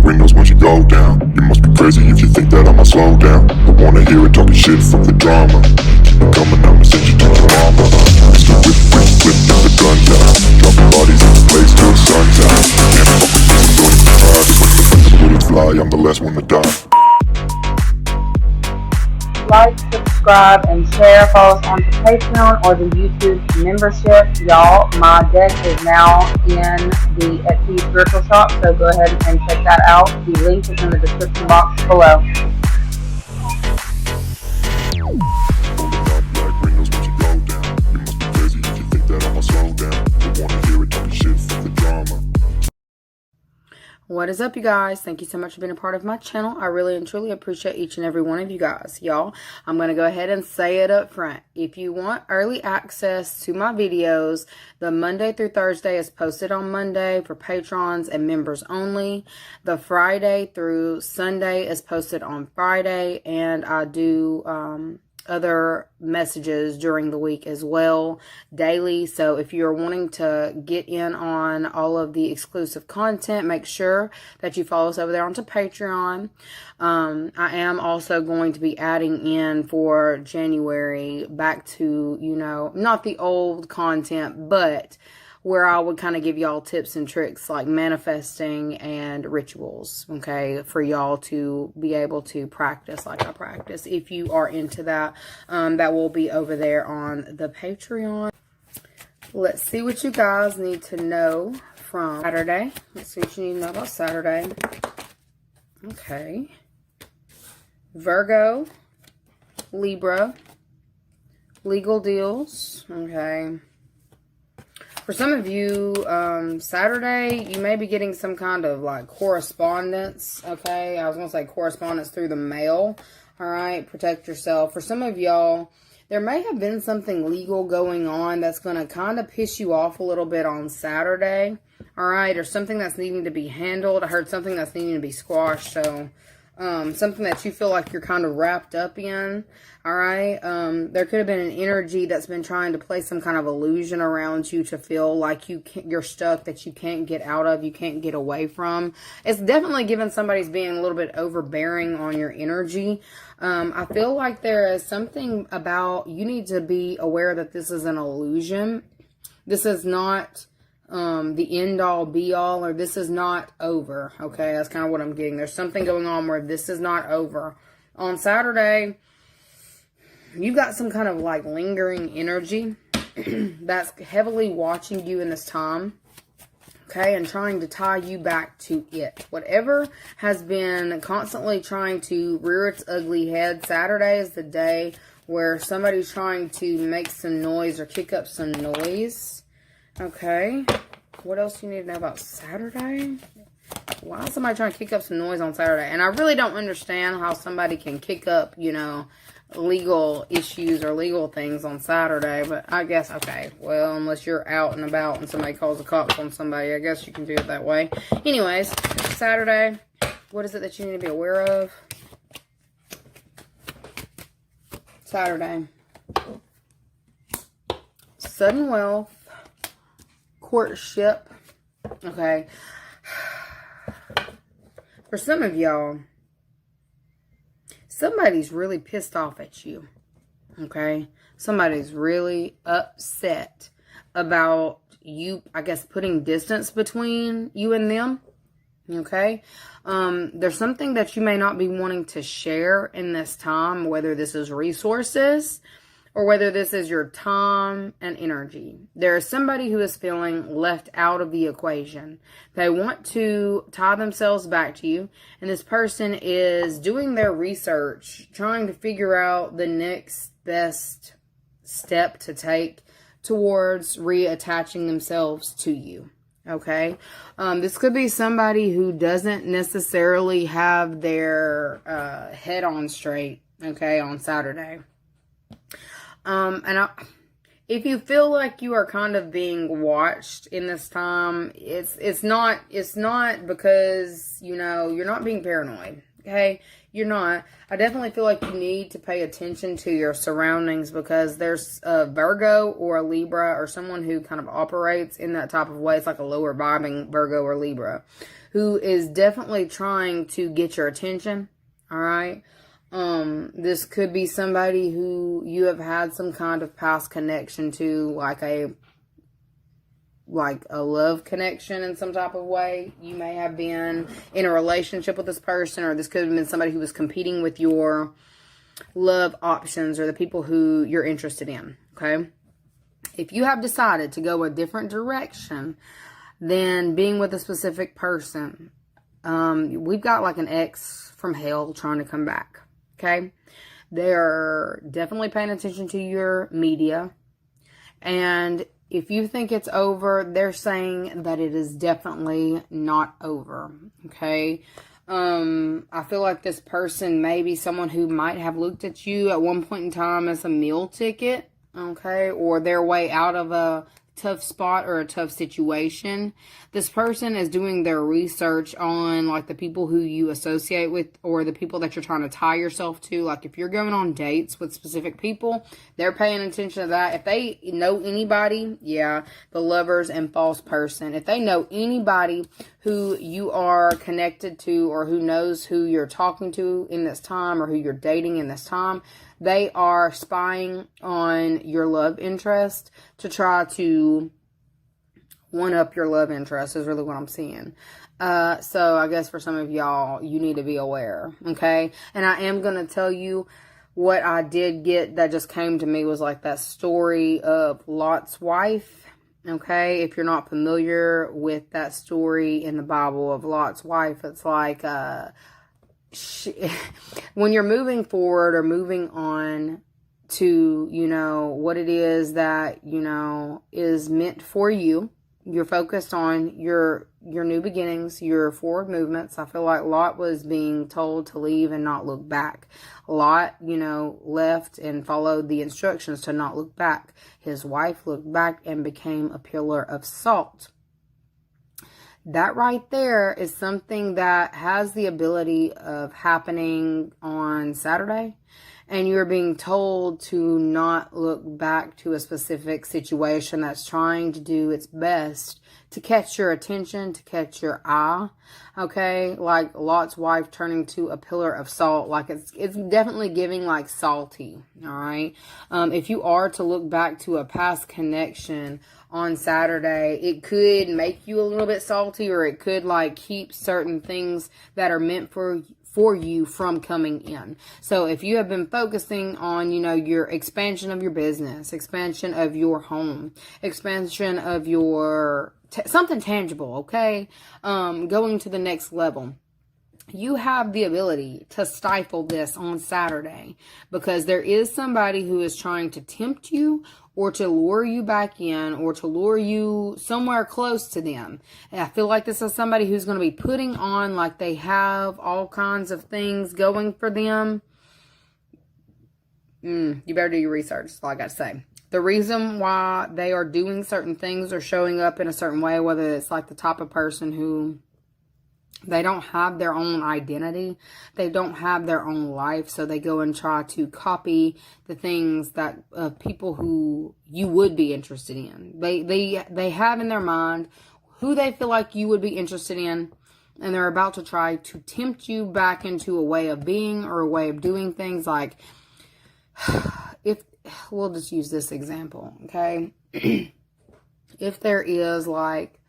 windows once you go down. You must be crazy if you think that I'ma slow down. I wanna hear it talking shit from the drama. Keep it coming, I'ma send you to your mama. Mr. Whip, whip, whip, get the guns out. Dropping bodies in the place till the sun's out. Can't fuck with this, I'm going to try. Just when the bullets fly, I'm the last one to die. Like, subscribe, and share. Follow us on the Patreon or the YouTube membership. Y'all, my deck is now in the Etsy Spiritual Shop, so go ahead and check that out. The link is in the description box below. What is up, you guys? Thank you so much for being a part of my channel. I really and truly appreciate each and every one of you guys. Y'all, I'm going to go ahead and say it up front. If you want early access to my videos, the Monday through Thursday is posted on Monday for patrons and members only. The Friday through Sunday is posted on Friday, and I do other messages during the week as well, daily. So if you're wanting to get in on all of the exclusive content, make sure that you follow us over there onto Patreon. I am also going to be adding in for January back to, you know, not the old content, but where I would kind of give y'all tips and tricks like manifesting and rituals, okay, for y'all to be able to practice like I practice. If you are into that, that will be over there on the Patreon. Let's see what you guys need to know from Saturday. Let's see what you need to know about Saturday. Okay. Virgo, Libra, legal deals, okay. For some of you, Saturday, you may be getting some kind of like correspondence, okay? I was going to say correspondence through the mail, all right? Protect yourself. For some of y'all, there may have been something legal going on that's going to kind of piss you off a little bit on Saturday, all right? Or something that's needing to be handled. I heard something that's needing to be squashed, so something that you feel like you're kind of wrapped up in, all right? There could have been an energy that's been trying to play some kind of illusion around you to feel like you're stuck, that you can't get out of, you can't get away from. It's definitely given somebody's being a little bit overbearing on your energy. I feel like there is something about, you need to be aware that this is an illusion. This is not the end all be all, or this is not over, okay? That's kind of what I'm getting. There's something going on where this is not over. On Saturday, you've got some kind of like lingering energy that's heavily watching you in this time, okay, and trying to tie you back to it. Whatever has been constantly trying to rear its ugly head, Saturday is the day where somebody's trying to make some noise or kick up some noise. Okay, what else do you need to know about Saturday? Why is somebody trying to kick up some noise on Saturday? And I really don't understand how somebody can kick up, you know, legal issues or legal things on Saturday. But I guess, okay, well, unless you're out and about and somebody calls the cops on somebody, I guess you can do it that way. Anyways, Saturday, what is it that you need to be aware of? Saturday. Sudden wealth. Courtship, okay. For some of y'all, somebody's really pissed off at you, okay. Somebody's really upset about you, I guess, putting distance between you and them, okay. There's something that you may not be wanting to share in this time, whether this is resources or whether this is your time and energy. There is somebody who is feeling left out of the equation. They want to tie themselves back to you, and this person is doing their research, trying to figure out the next best step to take towards reattaching themselves to you. Okay, this could be somebody who doesn't necessarily have their head on straight, okay, on Saturday. If you feel like you are kind of being watched in this time, it's not because, you know, you're not being paranoid, okay? You're not. I definitely feel like you need to pay attention to your surroundings, because there's a Virgo or a Libra or someone who kind of operates in that type of way. It's like a lower vibing Virgo or Libra who is definitely trying to get your attention. All right. This could be somebody who you have had some kind of past connection to, like a love connection in some type of way. You may have been in a relationship with this person, or this could have been somebody who was competing with your love options or the people who you're interested in. Okay. If you have decided to go a different direction than being with a specific person, we've got like an ex from hell trying to come back. Okay. They're definitely paying attention to your media. And if you think it's over, they're saying that it is definitely not over. Okay. I feel like this person may be someone who might have looked at you at one point in time as a meal ticket. Okay. Or their way out of a tough spot or a tough situation. This person is doing their research on like the people who you associate with, or the people that you're trying to tie yourself to. Like if you're going on dates with specific people, they're paying attention to that. If they know anybody, the lovers and false person. If they know anybody who you are connected to, or who knows who you're talking to in this time, or who you're dating in this time, they are spying on your love interest to try to one up your love interest is really what I'm seeing. So I guess for some of y'all, you need to be aware. Okay. And I am going to tell you what I did get that just came to me was like that story of Lot's wife. Okay. If you're not familiar with that story in the Bible of Lot's wife, it's like, when you're moving forward or moving on to, what it is that, is meant for you, you're focused on your new beginnings, your forward movements. I feel like Lot was being told to leave and not look back. Lot, left and followed the instructions to not look back. His wife looked back and became a pillar of salt. That right there is something that has the ability of happening on Saturday. And you're being told to not look back to a specific situation that's trying to do its best to catch your attention, to catch your eye. Okay. Like Lot's wife turning to a pillar of salt. Like it's definitely giving like salty. All right. If you are to look back to a past connection on Saturday, it could make you a little bit salty, or it could like keep certain things that are meant for you from coming in. So if you have been focusing on, your expansion of your business, expansion of your home, expansion of your something tangible, okay, going to the next level, you have the ability to stifle this on Saturday, because there is somebody who is trying to tempt you, or to lure you back in, or to lure you somewhere close to them. And I feel like this is somebody who's going to be putting on like they have all kinds of things going for them. You better do your research, that's all I got to say. The reason why they are doing certain things or showing up in a certain way, whether it's like the type of person who they don't have their own identity. They don't have their own life. So they go and try to copy the things that people who you would be interested in. They have in their mind who they feel like you would be interested in. And they're about to try to tempt you back into a way of being or a way of doing things. Like, if we'll just use this example. Okay. If there is like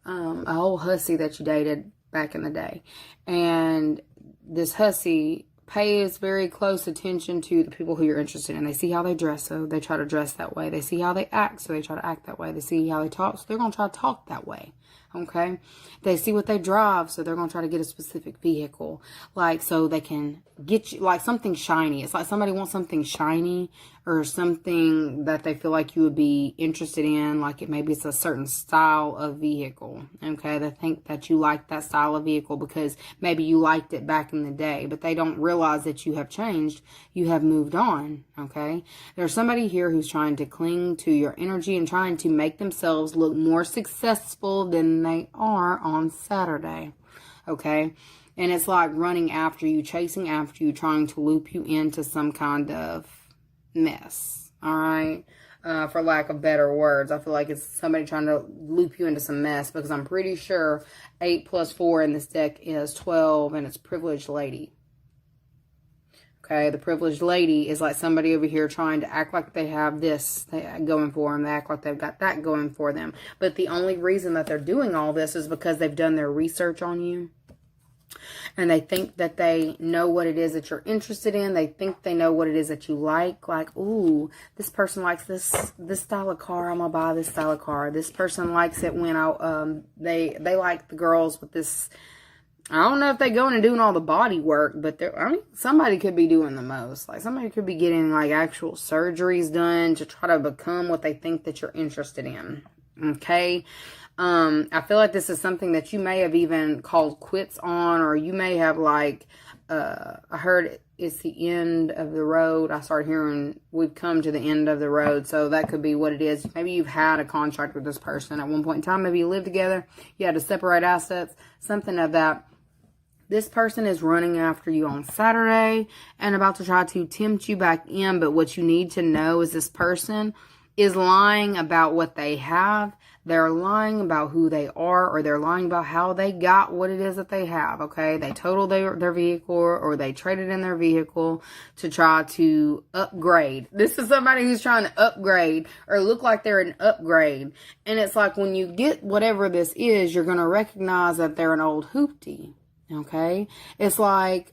a whole hussy that you dated back in the day, and this hussy pays very close attention to the people who you're interested in. They see how they dress, so they try to dress that way. They see how they act, so they try to act that way. They see how they talk, so they're going to try to talk that way. Okay. They see what they drive, so they're going to try to get a specific vehicle, like, so they can get you like something shiny. It's like somebody wants something shiny, or something that they feel like you would be interested in. Like maybe it's a certain style of vehicle. Okay. They think that you like that style of vehicle because maybe you liked it back in the day, but they don't realize that you have changed. You have moved on. Okay. There's somebody here who's trying to cling to your energy and trying to make themselves look more successful than they are on Saturday. Okay. And it's like running after you, chasing after you, trying to loop you into some kind of mess. All right. for lack of better words. I feel like it's somebody trying to loop you into some mess, because I'm pretty sure 8 plus 4 in this deck is 12, and it's privileged lady. Okay, the privileged lady is like somebody over here trying to act like they have this going for them. They act like they've got that going for them. But the only reason that they're doing all this is because they've done their research on you. And they think that they know what it is that you're interested in. They think they know what it is that you like. Like, ooh, this person likes this style of car. I'm gonna buy this style of car. This person likes it when they like the girls with this. I don't know if they go in and doing all the body work, but somebody could be doing the most. Like, somebody could be getting like actual surgeries done to try to become what they think that you're interested in. Okay. I feel like this is something that you may have even called quits on, or you may have like, I heard it's the end of the road. I started hearing we've come to the end of the road. So that could be what it is. Maybe you've had a contract with this person at one point in time. Maybe you lived together. You had to separate assets, something of that. This person is running after you on Saturday and about to try to tempt you back in. But what you need to know is this person is lying about what they have. They're lying about who they are, or they're lying about how they got what it is that they have, okay? They totaled their vehicle, or they traded in their vehicle to try to upgrade. This is somebody who's trying to upgrade or look like they're an upgrade. And it's like when you get whatever this is, you're going to recognize that they're an old hoopty. Okay, it's like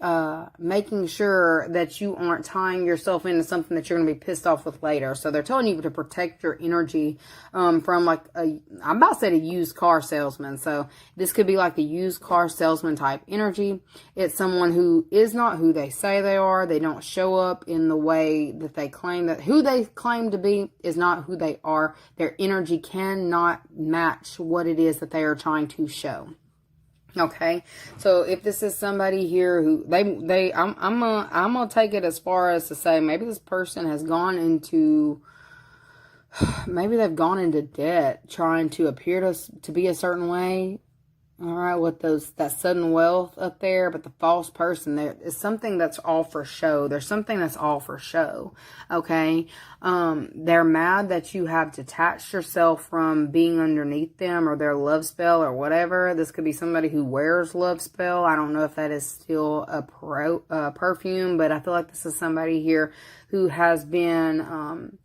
making sure that you aren't tying yourself into something that you're going to be pissed off with later. So they're telling you to protect your energy from like I'm about to say a used car salesman. So this could be like a used car salesman type energy. It's someone who is not who they say they are. They don't show up in the way that they claim that who they claim to be is not who they are. Their energy cannot match what it is that they are trying to show. Okay, so if this is somebody here who I'm gonna take it as far as to say maybe this person has gone into, maybe they've gone into debt trying to appear to be a certain way. All right, with that sudden wealth up there, but the false person, there is something that's all for show. There's something that's all for show. Okay, they're mad that you have detached yourself from being underneath them or their love spell or whatever. This could be somebody who wears love spell. I don't know if that is still a perfume, but I feel like this is somebody here who has been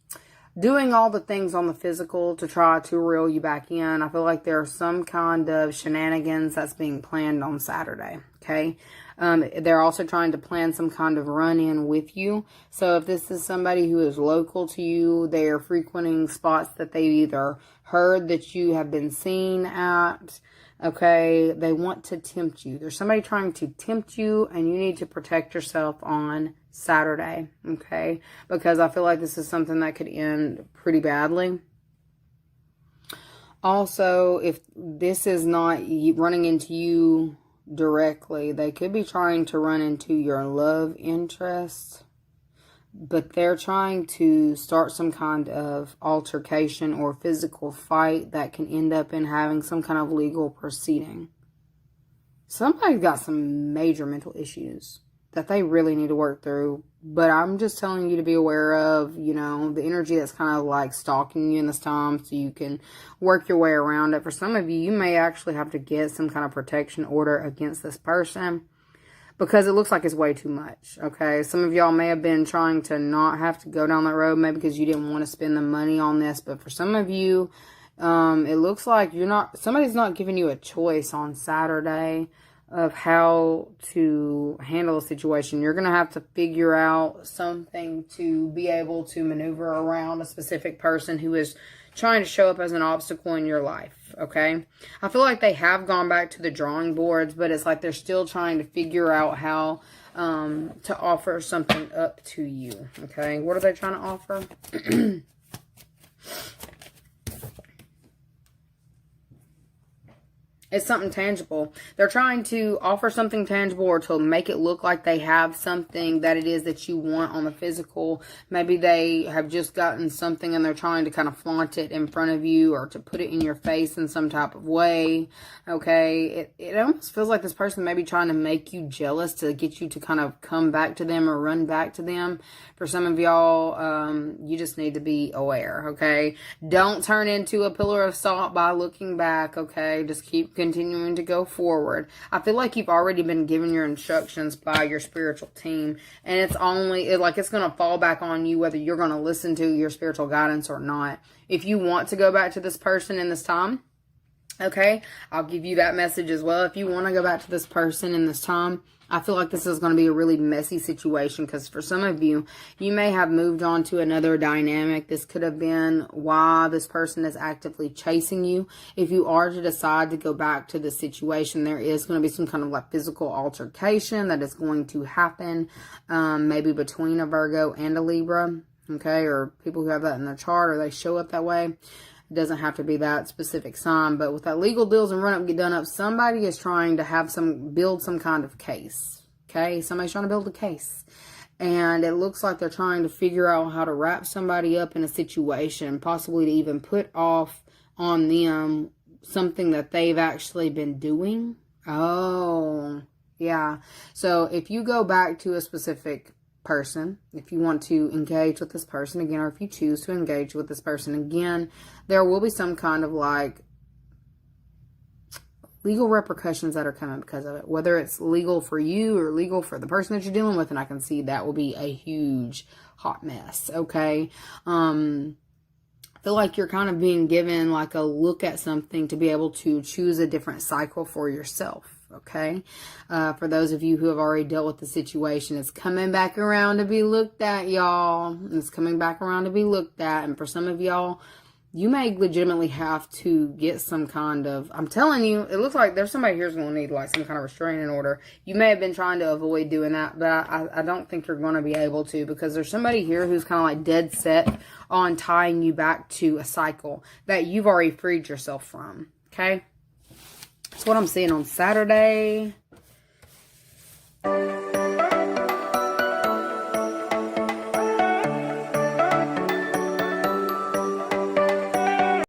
doing all the things on the physical to try to reel you back in. I feel like there's some kind of shenanigans that's being planned on Saturday. Okay. They're also trying to plan some kind of run-in with you. So if this is somebody who is local to you, they are frequenting spots that they either heard that you have been seen at. Okay. They want to tempt you. There's somebody trying to tempt you, and you need to protect yourself on Saturday, okay? Because I feel like this is something that could end pretty badly. Also, if this is not running into you directly, they could be trying to run into your love interest, but they're trying to start some kind of altercation or physical fight that can end up in having some kind of legal proceeding. Somebody's got some major mental issues that they really need to work through. But I'm just telling you to be aware of, you know, the energy that's kind of like stalking you in this time, so you can work your way around it. For some of you, you may actually have to get some kind of protection order against this person, because it looks like it's way too much, okay? Some of y'all may have been trying to not have to go down that road, maybe because you didn't want to spend the money on this. But for some of you, it looks like somebody's not giving you a choice on Saturday of how to handle a situation. You're going to have to figure out something to be able to maneuver around a specific person who is trying to show up as an obstacle in your life, okay? I feel like they have gone back to the drawing boards, but it's like they're still trying to figure out how to offer something up to you, okay? What are they trying to offer? It's something tangible. They're trying to offer something tangible or to make it look like they have something that it is that you want on the physical. Maybe they have just gotten something and they're trying to kind of flaunt it in front of you or to put it in your face in some type of way. Okay. It almost feels like this person may be trying to make you jealous to get you to kind of come back to them or run back to them. For some of y'all, you just need to be aware. Okay. Don't turn into a pillar of salt by looking back. Okay. Just keep continuing to go forward. I feel like you've already been given your instructions by your spiritual team, and it's going to fall back on you whether you're going to listen to your spiritual guidance or not. If you want to go back to this person in this time, okay, I'll give you that message as well. If you want to go back to this person in this time, I feel like this is going to be a really messy situation because for some of you, you may have moved on to another dynamic. This could have been why this person is actively chasing you. If you are to decide to go back to the situation, there is going to be some kind of like physical altercation that is going to happen, maybe between a Virgo and a Libra, okay, or people who have that in their chart or they show up that way. It doesn't have to be that specific sign, but with that legal deals and run up, get done up, somebody is trying to build some kind of case. Okay. Somebody's trying to build a case, and it looks like they're trying to figure out how to wrap somebody up in a situation, possibly to even put off on them something that they've actually been doing. Oh, yeah. So if you go back to a specific person, if you want to engage with this person again, or if you choose to engage with this person again, there will be some kind of like legal repercussions that are coming because of it, whether it's legal for you or legal for the person that you're dealing with. And I can see that will be a huge hot mess. Okay. I feel like you're kind of being given like a look at something to be able to choose a different cycle for yourself. Okay. For those of you who have already dealt with the situation, it's coming back around to be looked at, y'all. It's coming back around to be looked at. And for some of y'all, you may legitimately have to get some kind of, I'm telling you, it looks like there's somebody here's going to need like some kind of restraining order. You may have been trying to avoid doing that, but I don't think you're going to be able to, because there's somebody here who's kind of like dead set on tying you back to a cycle that you've already freed yourself from. Okay. That's what I'm seeing on Saturday.